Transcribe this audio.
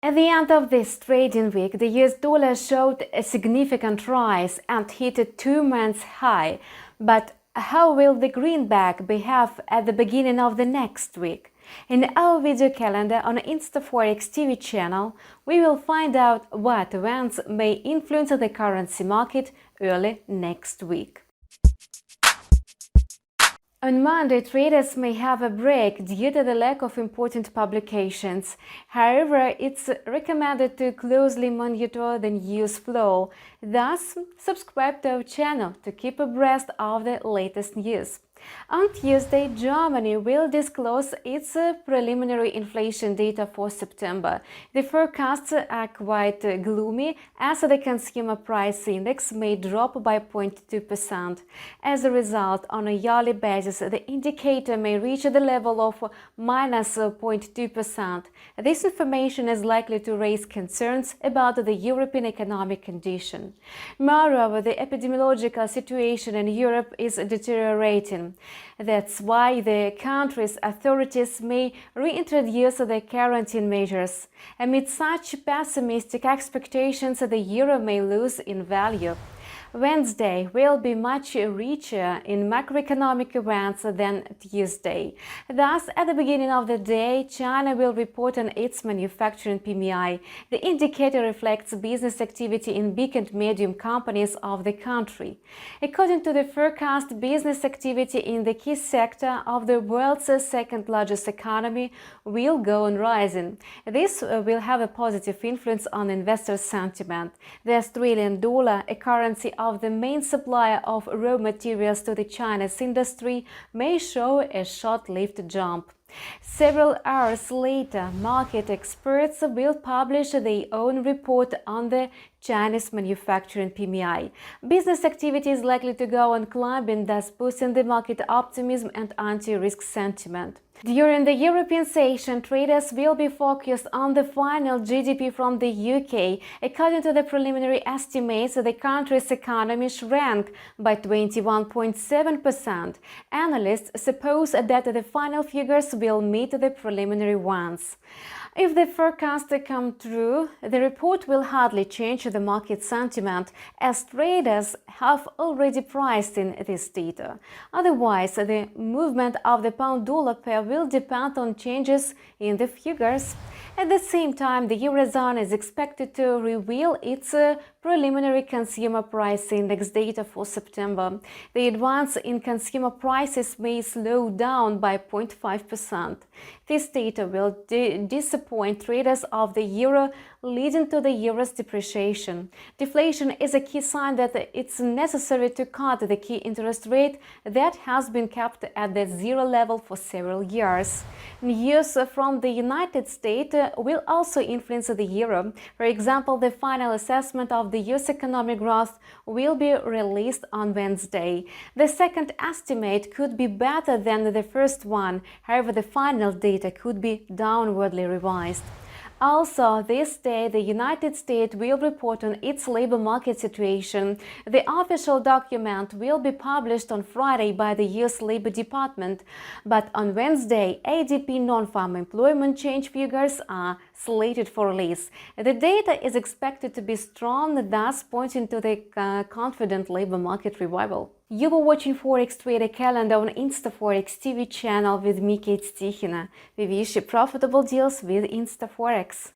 At the end of this trading week, the US dollar showed a significant rise and hit a 2-month high. But how will the greenback behave at the beginning of the next week? In our video calendar on InstaForex TV channel, we will find out what events may influence the currency market early next week. On Monday, traders may have a break due to the lack of important publications. However, it's recommended to closely monitor the news flow. Thus, subscribe to our channel to keep abreast of the latest news. On Tuesday, Germany will disclose its preliminary inflation data for September. The forecasts are quite gloomy, as the consumer price index may drop by 0.2%. As a result, on a yearly basis, the indicator may reach the level of minus 0.2%. This information is likely to raise concerns about the European economic condition. Moreover, the epidemiological situation in Europe is deteriorating. That's why the country's authorities may reintroduce the quarantine measures. Amid such pessimistic expectations, the euro may lose in value. Wednesday will be much richer in macroeconomic events than Tuesday. Thus, at the beginning of the day, China will report on its manufacturing PMI. The indicator reflects business activity in big and medium companies of the country. According to the forecast, business activity in the key sector of the world's second-largest economy will go on rising. This will have a positive influence on investor sentiment. The Australian dollar, a currency of the main supplier of raw materials to the Chinese industry, may show a short-lived jump. Several hours later, market experts will publish their own report on the Chinese manufacturing PMI. Business activity is likely to go on climbing, thus boosting the market optimism and anti-risk sentiment. During the European session, traders will be focused on the final GDP from the UK. According to the preliminary estimates, the country's economy shrank by 21.7%. Analysts suppose that the final figures will meet the preliminary ones. If the forecasts come true, the report will hardly change the market sentiment, as traders have already priced in this data. Otherwise, the movement of the pound-dollar pair will depend on changes in the figures. At the same time, the Eurozone is expected to reveal its preliminary consumer price index data for September. The advance in consumer prices may slow down by 0.5%. This data will disappoint traders of the euro, leading to the euro's depreciation. Deflation is a key sign that it's necessary to cut the key interest rate that has been kept at the zero level for several years. News from the United States will also influence the euro. For example, the final assessment of the US economic growth will be released on Wednesday. The second estimate could be better than the first one, however, the final data could be downwardly revised. Also, this day, the United States will report on its labor market situation. The official document will be published on Friday by the U.S. Labor Department, but on Wednesday, ADP non-farm employment change figures are slated for release. The data is expected to be strong, thus pointing to the confident labor market revival. You were watching Forex Trader Calendar on InstaForex TV channel with me, Kate Stichina. We wish you profitable deals with InstaForex.